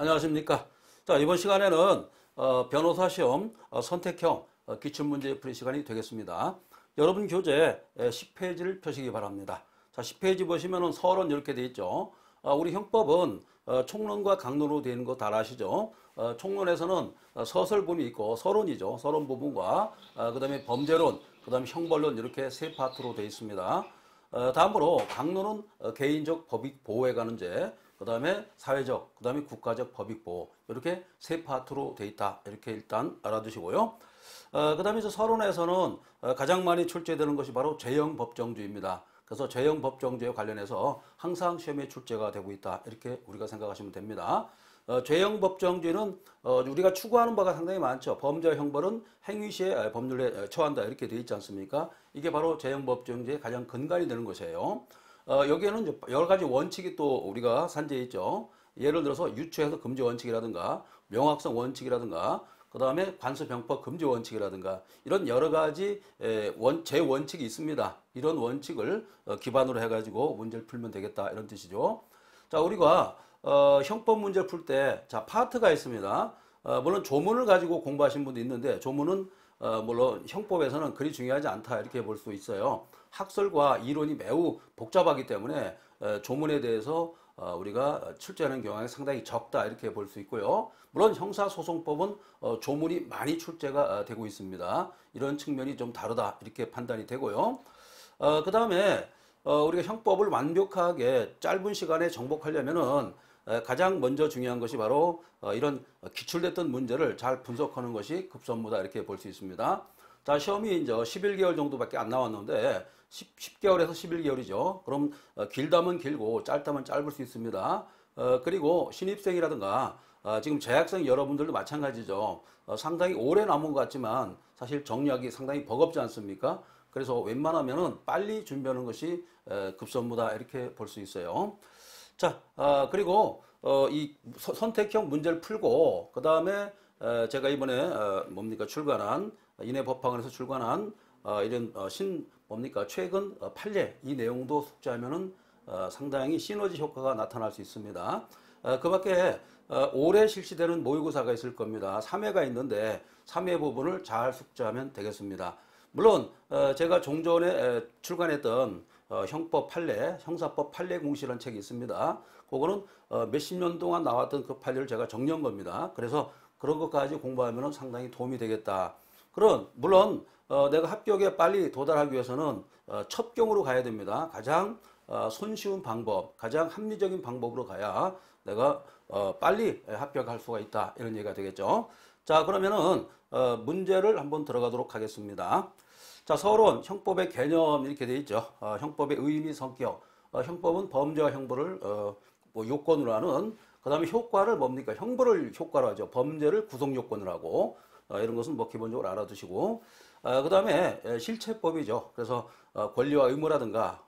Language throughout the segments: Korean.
안녕하십니까. 자, 이번 시간에는 변호사 시험 선택형 기출문제 풀이 시간이 되겠습니다. 여러분 교재 10페이지를 펴시기 바랍니다. 자, 10페이지 보시면은 서론 이렇게 돼 있죠. 우리 형법은 총론과 강론으로 되어 있는 거 다 아시죠? 총론에서는 서설문이 있고 서론이죠. 서론 부분과 그 다음에 범죄론, 그 다음에 형벌론 이렇게 세 파트로 되어 있습니다. 다음으로 강론은 개인적 법익 보호에 관한 죄, 그 다음에 사회적, 그 다음에 국가적 법익 보호 이렇게 세 파트로 되어 있다. 이렇게 일단 알아두시고요. 그 다음에 서론에서는 가장 많이 출제되는 것이 바로 죄형 법정주의입니다. 그래서 죄형 법정주의에 관련해서 항상 시험에 출제가 되고 있다. 이렇게 우리가 생각하시면 됩니다. 죄형 법정주의는 우리가 추구하는 바가 상당히 많죠. 범죄와 형벌은 행위 시에 법률에 처한다. 이렇게 되어 있지 않습니까? 이게 바로 죄형 법정주의의 가장 근간이 되는 것이에요. 여기에는 이제 여러 가지 원칙이 또 우리가 산재해 있죠. 예를 들어서 유추해서 금지 원칙이라든가 명확성 원칙이라든가 그 다음에 관습형법 금지 원칙이라든가 이런 여러 가지 제원칙이 있습니다. 이런 원칙을 기반으로 해가지고 문제를 풀면 되겠다 이런 뜻이죠. 자, 우리가 형법 문제를 풀 때 자 파트가 있습니다. 물론 조문을 가지고 공부하신 분도 있는데 조문은 물론 형법에서는 그리 중요하지 않다 이렇게 볼 수 있어요. 학설과 이론이 매우 복잡하기 때문에 조문에 대해서 우리가 출제하는 경향이 상당히 적다 이렇게 볼 수 있고요. 물론 형사소송법은 조문이 많이 출제가 되고 있습니다. 이런 측면이 좀 다르다 이렇게 판단이 되고요. 그 다음에 우리가 형법을 완벽하게 짧은 시간에 정복하려면은 가장 먼저 중요한 것이 바로 이런 기출됐던 문제를 잘 분석하는 것이 급선무다 이렇게 볼 수 있습니다. 자, 시험이 이제 11개월 정도밖에 안 나왔는데 10개월에서 11개월이죠. 그럼 길다면 길고 짧다면 짧을 수 있습니다. 그리고 신입생이라든가 지금 재학생 여러분들도 마찬가지죠. 상당히 오래 남은 것 같지만 사실 정리하기 상당히 버겁지 않습니까? 그래서 웬만하면은 빨리 준비하는 것이 급선무다 이렇게 볼 수 있어요. 자, 그리고 이 선택형 문제를 풀고 그 다음에 제가 이번에 출간한 인해 법학원에서 출간한 이런 최근 판례 이 내용도 숙지하면은 상당히 시너지 효과가 나타날 수 있습니다. 그 밖에 올해 실시되는 모의고사가 있을 겁니다. 3회가 있는데 3회 부분을 잘 숙지하면 되겠습니다. 물론 제가 종전에 출간했던 형법 판례, 형사법 판례 공시라는 책이 있습니다. 그거는 몇십 년 동안 나왔던 그 판례를 제가 정리한 겁니다. 그래서 그런 것까지 공부하면 상당히 도움이 되겠다. 물론 내가 합격에 빨리 도달하기 위해서는 첩경으로 가야 됩니다. 가장 손쉬운 방법, 가장 합리적인 방법으로 가야 내가 빨리 합격할 수가 있다. 이런 얘기가 되겠죠. 자, 그러면은 문제를 한번 들어가도록 하겠습니다. 자, 서론, 형법의 개념 이렇게 되어 있죠. 형법의 의미, 성격. 형법은 범죄와 형벌을 요건으로 하는. 그 다음에 효과를 뭡니까? 형벌을 효과로 하죠. 범죄를 구성 요건으로 하고. 이런 것은 뭐 기본적으로 알아두시고. 그 다음에 실체법이죠. 그래서 권리와 의무라든가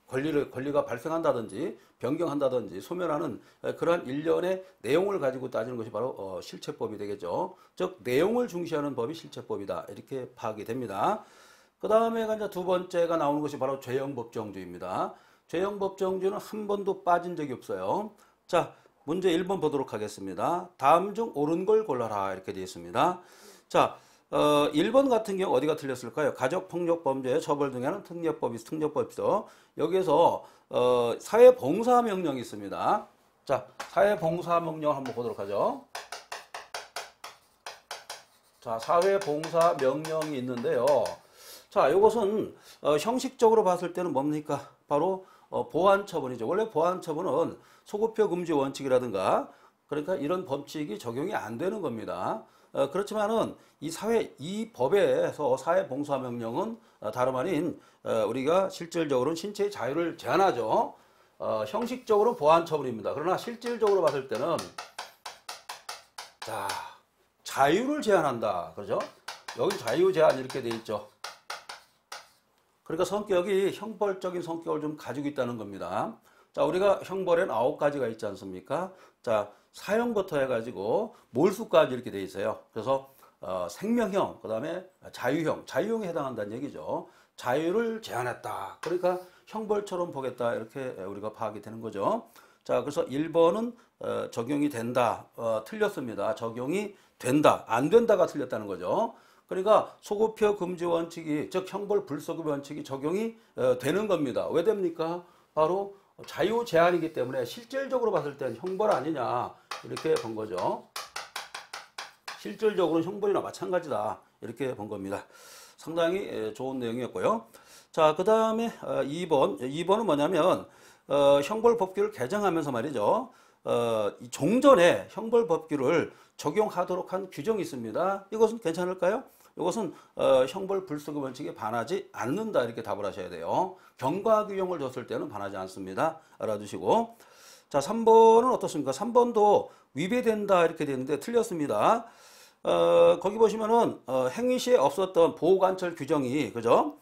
권리가 발생한다든지 변경한다든지 소멸하는 그러한 일련의 내용을 가지고 따지는 것이 바로 실체법이 되겠죠. 즉 내용을 중시하는 법이 실체법이다. 이렇게 파악이 됩니다. 그 다음에 이제 두 번째가 나오는 것이 바로 죄형 법정주의입니다. 죄형 법정주의는 한 번도 빠진 적이 없어요. 자, 문제 1번 보도록 하겠습니다. 다음 중 옳은 걸 골라라 이렇게 되어 있습니다. 자, 1번 같은 경우 어디가 틀렸을까요? 가족폭력범죄 처벌 등에 하는 특례법이죠. 여기에서 사회봉사명령이 있습니다. 자, 사회봉사명령 한번 보도록 하죠. 자, 사회봉사명령이 있는데요. 자, 이것은 형식적으로 봤을 때는 뭡니까? 바로 보안처분이죠. 원래 보안처분은 소급표 금지 원칙이라든가 그러니까 이런 법칙이 적용이 안 되는 겁니다. 그렇지만은 이 법에서 사회봉사명령은 다름 아닌 우리가 실질적으로는 신체의 자유를 제한하죠. 형식적으로 보안처분입니다. 그러나 실질적으로 봤을 때는 자, 자유를 제한한다. 그렇죠? 여기 자유 제한 이렇게 돼 있죠. 그러니까 성격이 형벌적인 성격을 좀 가지고 있다는 겁니다. 자, 우리가 형벌에는 9가지가 있지 않습니까? 자, 사형부터 해가지고 몰수까지 이렇게 돼 있어요. 그래서 생명형, 그 다음에 자유형에 해당한다는 얘기죠. 자유를 제한했다. 그러니까 형벌처럼 보겠다. 이렇게 우리가 파악이 되는 거죠. 자, 그래서 1번은 적용이 된다. 틀렸습니다. 적용이 된다. 안 된다가 틀렸다는 거죠. 그러니까 소급표 금지 원칙이, 즉 형벌 불소급 원칙이 적용이 되는 겁니다. 왜 됩니까? 바로 자유 제한이기 때문에 실질적으로 봤을 때는 형벌 아니냐 이렇게 본 거죠. 실질적으로는 형벌이나 마찬가지다 이렇게 본 겁니다. 상당히 좋은 내용이었고요. 자, 그 다음에 2번은 뭐냐면 형벌법규를 개정하면서 말이죠. 종전에 형벌법규를 적용하도록 한 규정이 있습니다. 이것은 괜찮을까요? 이것은 형벌 불소급 원칙에 반하지 않는다 이렇게 답을 하셔야 돼요. 경과 규정을 줬을 때는 반하지 않습니다. 알아두시고. 자, 3번은 어떻습니까? 3번도 위배된다 이렇게 되는데 틀렸습니다. 거기 보시면은 행위 시에 없었던 보호관찰 규정이 그죠?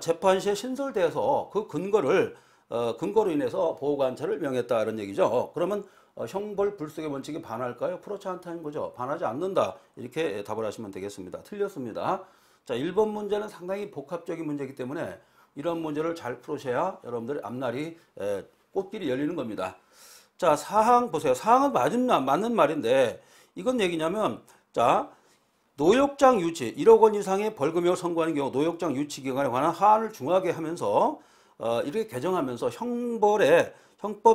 재판 시에 신설돼서 그 근거로 인해서 보호관찰을 명했다 이런 얘기죠. 그러면 형벌 불소급 원칙에 반할까요? 그렇지 않다는 거죠. 반하지 않는다 이렇게 답을 하시면 되겠습니다. 틀렸습니다. 자, 1번 문제는 상당히 복합적인 문제이기 때문에 이런 문제를 잘 풀으셔야 여러분들의 앞날이 꽃길이 열리는 겁니다. 자, 사항 보세요. 사항은 맞는 말인데 이건 얘기냐면 자, 노역장 유치 1억 원 이상의 벌금형을 선고하는 경우 노역장 유치 기간에 관한 하한을 중하게 하면서 이렇게 개정하면서 형법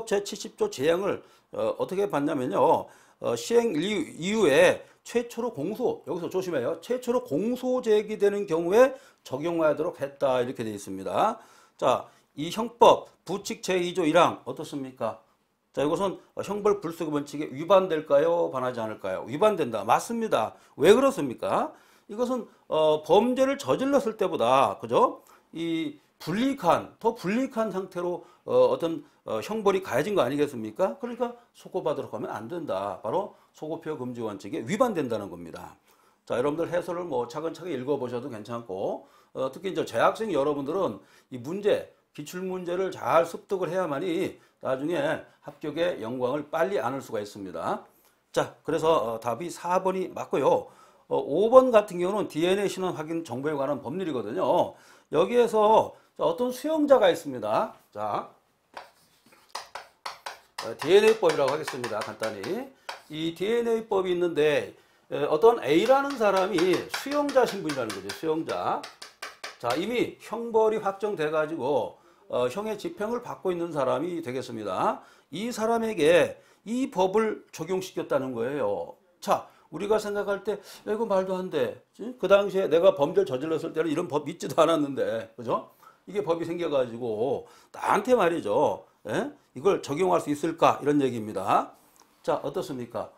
제70조 제형을 어떻게 봤냐면요. 시행 이후에 최초로 여기서 조심해요. 최초로 공소 제기되는 경우에 적용하도록 했다 이렇게 되어 있습니다. 자, 이 형법 부칙 제2조 1항 어떻습니까? 자, 이것은 형벌 불소급 원칙에 위반될까요? 반하지 않을까요? 위반된다. 맞습니다. 왜 그렇습니까? 이것은 범죄를 저질렀을 때보다 그죠? 더 불이익한 상태로 어떤 형벌이 가해진 거 아니겠습니까? 그러니까 소급하도록 하면 안 된다. 바로 소급표 금지 원칙에 위반된다는 겁니다. 자, 여러분들 해설을 뭐 차근차근 읽어보셔도 괜찮고 특히 이제 재학생 여러분들은 이 문제 기출 문제를 잘 습득을 해야만이 나중에 합격의 영광을 빨리 안을 수가 있습니다. 자, 그래서 답이 4번이 맞고요. 5번 같은 경우는 DNA 신원 확인 정보에 관한 법률이거든요. 여기에서 어떤 수용자가 있습니다. 자, DNA법이라고 하겠습니다. 간단히. 이 DNA법이 있는데 어떤 A라는 사람이 수용자 신분이라는 거죠. 수용자. 자, 이미 형벌이 확정돼 가지고 형의 집행을 받고 있는 사람이 되겠습니다. 이 사람에게 이 법을 적용시켰다는 거예요. 자, 우리가 생각할 때 이거 말도 안 돼. 그 당시에 내가 범죄를 저질렀을 때는 이런 법 있지도 않았는데, 그죠? 이게 법이 생겨가지고 나한테 말이죠. 예? 이걸 적용할 수 있을까? 이런 얘기입니다. 자, 어떻습니까?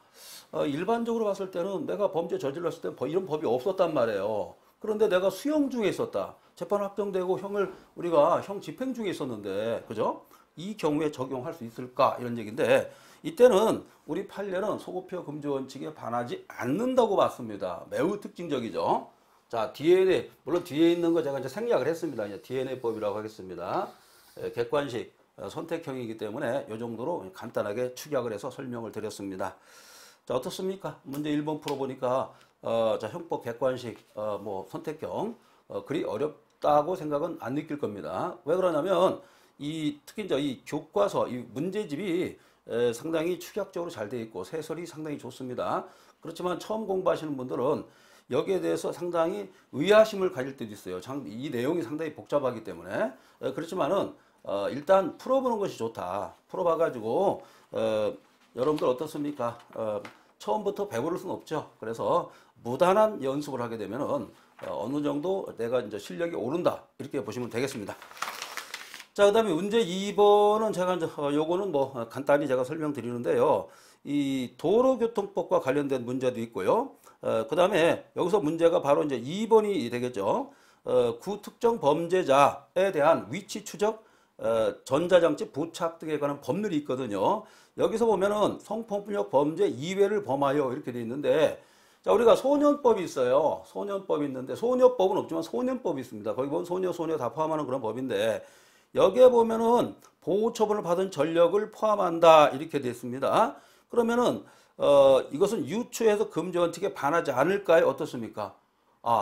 일반적으로 봤을 때는 내가 범죄 저질렀을 때 이런 법이 없었단 말이에요. 그런데 내가 수용 중에 있었다. 재판 확정되고 우리가 형 집행 중에 있었는데, 그죠? 이 경우에 적용할 수 있을까? 이런 얘기인데, 이때는 우리 판례는 소급표 금지 원칙에 반하지 않는다고 봤습니다. 매우 특징적이죠. 자, DNA, 물론 뒤에 있는 거 제가 이제 생략을 했습니다. 이제 DNA법이라고 하겠습니다. 객관식 선택형이기 때문에 이 정도로 간단하게 축약을 해서 설명을 드렸습니다. 자, 어떻습니까? 문제 1번 풀어보니까, 자, 형법 객관식, 선택형, 그리 어렵다고 생각은 안 느낄 겁니다. 왜 그러냐면, 특히 이제 이 교과서, 이 문제집이 상당히 축약적으로 잘 되어 있고, 해설이 상당히 좋습니다. 그렇지만 처음 공부하시는 분들은 여기에 대해서 상당히 의아심을 가질 때도 있어요. 이 내용이 상당히 복잡하기 때문에. 그렇지만은, 일단 풀어보는 것이 좋다. 풀어봐가지고, 여러분들 어떻습니까? 처음부터 배부를 수는 없죠. 그래서 무단한 연습을 하게 되면은 어느 정도 내가 이제 실력이 오른다. 이렇게 보시면 되겠습니다. 자, 그 다음에 문제 2번은 제가 이제 요거는 간단히 제가 설명드리는데요. 이 도로교통법과 관련된 문제도 있고요. 그 다음에 여기서 문제가 바로 이제 2번이 되겠죠. 구특정 범죄자에 대한 위치 추적, 전자장치 부착 등에 관한 법률이 있거든요. 여기서 보면은 성폭력 범죄 2회를 범하여 이렇게 돼 있는데, 자, 우리가 소년법이 있어요. 소년법이 있는데, 소녀법은 없지만 소년법이 있습니다. 거기 보면 소녀 다 포함하는 그런 법인데, 여기에 보면은 보호처분을 받은 전력을 포함한다. 이렇게 돼 있습니다. 그러면은, 이것은 유추해서 금지 원칙에 반하지 않을까요? 어떻습니까?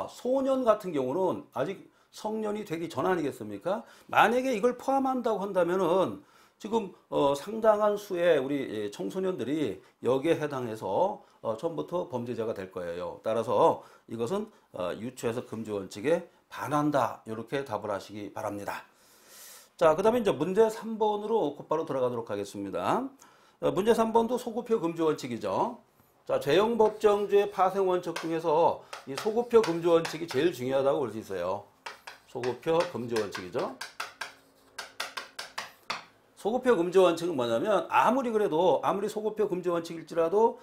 소년 같은 경우는 아직 성년이 되기 전 아니겠습니까? 만약에 이걸 포함한다고 한다면은, 지금 상당한 수의 우리 청소년들이 여기에 해당해서 처음부터 범죄자가 될 거예요. 따라서 이것은 유추해서 금지 원칙에 반한다. 이렇게 답을 하시기 바랍니다. 자, 그 다음에 이제 문제 3번으로 곧바로 들어가도록 하겠습니다. 문제 3번도 소급표 금지 원칙이죠. 자, 죄형 법정주의 파생 원칙 중에서 이 소급표 금지 원칙이 제일 중요하다고 볼 수 있어요. 소급표 금지 원칙이죠. 소급표 금지 원칙은 뭐냐면 아무리 소급표 금지 원칙일지라도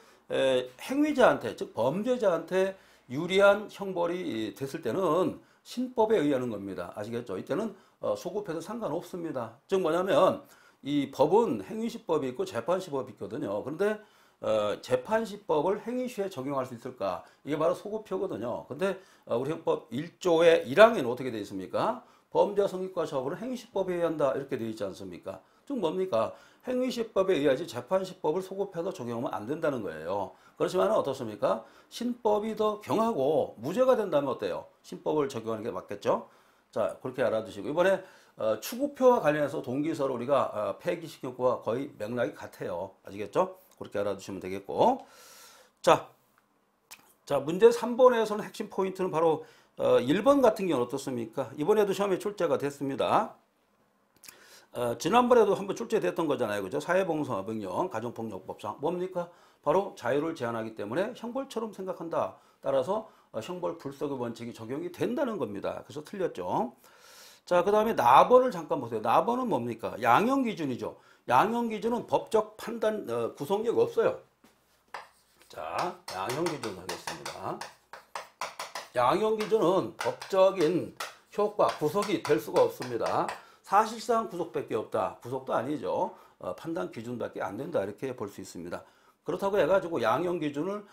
행위자한테, 즉 범죄자한테 유리한 형벌이 됐을 때는 신법에 의하는 겁니다. 아시겠죠? 이때는 소급해도 상관없습니다. 즉 뭐냐면 이 법은 행위시법이 있고 재판시법이 있거든요. 그런데 재판시법을 행위시에 적용할 수 있을까? 이게 바로 소급표거든요. 근데 우리 형법 1조의 1항에는 어떻게 되어 있습니까? 범죄 성립과 처벌은 행위시법에 의한다. 이렇게 되어 있지 않습니까? 즉 뭡니까? 행위시법에 의하지 재판시법을 소급해서 적용하면 안 된다는 거예요. 그렇지만 어떻습니까? 신법이 더 경하고 무죄가 된다면 어때요? 신법을 적용하는 게 맞겠죠? 자, 그렇게 알아두시고 이번에 추구표와 관련해서 동기서를 우리가 폐기시킨 거와 거의 맥락이 같아요. 아시겠죠? 그렇게 알아두시면 되겠고. 자, 문제 3번에서는 핵심 포인트는 바로 1번 같은 경우는 어떻습니까? 이번에도 시험에 출제가 됐습니다. 지난번에도 한번 출제됐던 거잖아요. 그죠? 사회봉사명령, 가정폭력법상. 뭡니까? 바로 자유를 제한하기 때문에 형벌처럼 생각한다. 따라서 형벌 불소급 원칙이 적용이 된다는 겁니다. 그래서 틀렸죠. 자, 그 다음에 나번을 잠깐 보세요. 나번은 뭡니까? 양형 기준이죠. 양형 기준은 법적 판단 구속력이 없어요. 자, 양형 기준 하겠습니다. 양형 기준은 법적인 효과, 구속이 될 수가 없습니다. 사실상 구속밖에 없다. 구속도 아니죠. 판단 기준밖에 안 된다. 이렇게 볼 수 있습니다. 그렇다고 해가지고 양형 기준을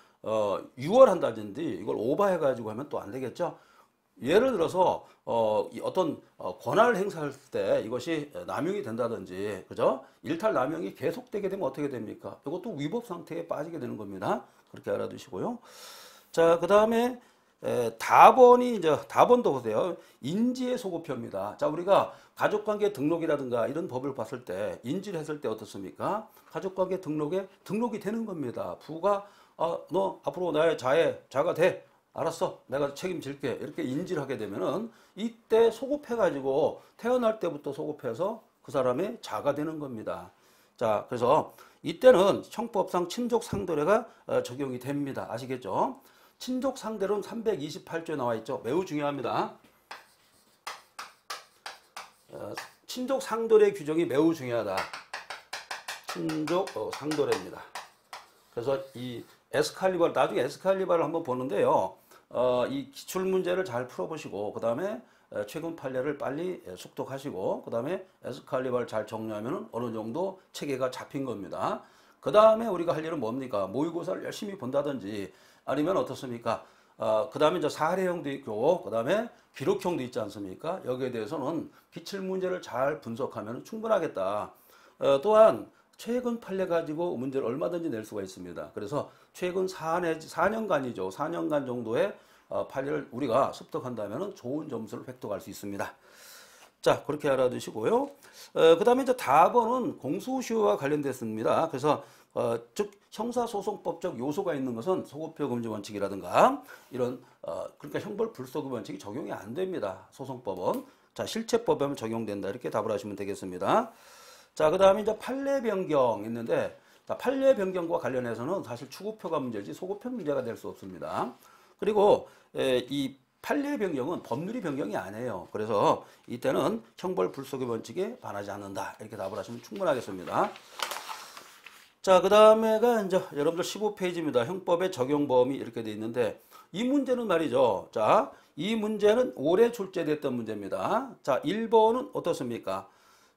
유월한다든지 이걸 오버해가지고 하면 또 안 되겠죠. 예를 들어서 어떤 권한을 행사할 때 이것이 남용이 된다든지, 그죠? 일탈 남용이 계속되게 되면 어떻게 됩니까? 이것도 위법 상태에 빠지게 되는 겁니다. 그렇게 알아두시고요. 자, 그 다음에 다번도 보세요. 인지의 소급표입니다. 자, 우리가 가족관계 등록이라든가 이런 법을 봤을 때 인지를 했을 때 어떻습니까? 가족관계 등록에 등록이 되는 겁니다. 부가 너 앞으로 나의 자가 돼. 알았어. 내가 책임질게. 이렇게 인지를 하게 되면은 이때 소급해가지고 태어날 때부터 소급해서 그 사람의 자가 되는 겁니다. 자, 그래서 이때는 형법상 친족 상도례가 적용이 됩니다. 아시겠죠? 친족 상대로는 328조에 나와 있죠. 매우 중요합니다. 친족 상도례 규정이 매우 중요하다. 친족 상도례입니다. 그래서 이 나중에 에스칼리바를 한번 보는데요. 이 기출 문제를 잘 풀어보시고 그 다음에 최근 판례를 빨리 숙독하시고 그 다음에 에스칼리바를 잘 정리하면 어느 정도 체계가 잡힌 겁니다. 그 다음에 우리가 할 일은 뭡니까? 모의고사를 열심히 본다든지 아니면 어떻습니까? 그 다음에 이제 사례형도 있고 그 다음에 기록형도 있지 않습니까? 여기에 대해서는 기출 문제를 잘 분석하면 충분하겠다. 또한 최근 판례 가지고 문제를 얼마든지 낼 수가 있습니다. 그래서 최근 4년간이죠. 4년간 정도의 판례를 우리가 습득한다면 좋은 점수를 획득할 수 있습니다. 자, 그렇게 알아두시고요. 그 다음에 이제 다번은 공소시효와 관련됐습니다. 그래서 즉 형사소송법적 요소가 있는 것은 소급표 금지 원칙이라든가 이런 그러니까 형벌 불소급 원칙이 적용이 안 됩니다. 소송법은. 자, 실체법에만 적용된다. 이렇게 답을 하시면 되겠습니다. 자, 그 다음에 이제 판례 변경 있는데, 자, 판례 변경과 관련해서는 사실 추구표가 문제지 소급표 문제가 될 수 없습니다. 그리고 이 판례 변경은 법률이 변경이 아니에요. 그래서 이때는 형벌 불소급 원칙에 반하지 않는다. 이렇게 답을 하시면 충분하겠습니다. 자, 그 다음에가 이제 여러분들 15페이지입니다. 형법의 적용 범위 이렇게 돼 있는데 이 문제는 말이죠. 자, 이 문제는 올해 출제됐던 문제입니다. 자, 1번은 어떻습니까?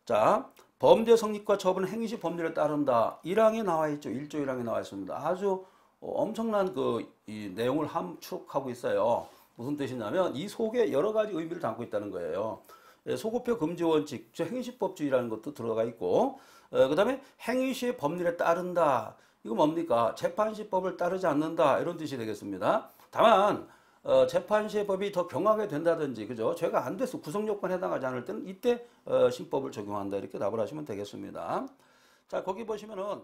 자, 범죄 성립과 처벌은 행위시 법률에 따른다. 1항에 나와 있죠. 1조 1항에 나와 있습니다. 아주 엄청난 이 내용을 함축하고 있어요. 무슨 뜻이냐면 이 속에 여러 가지 의미를 담고 있다는 거예요. 소급표 금지 원칙, 즉 행위시법주의라는 것도 들어가 있고, 그 다음에 행위시의 법률에 따른다. 이거 뭡니까? 재판시법을 따르지 않는다. 이런 뜻이 되겠습니다. 다만 재판 시의 법이 더 경하게 된다든지, 그죠? 죄가 안 돼서 구성 요건에 해당하지 않을 때는 이때 신법을 적용한다 이렇게 답을 하시면 되겠습니다. 자, 거기 보시면은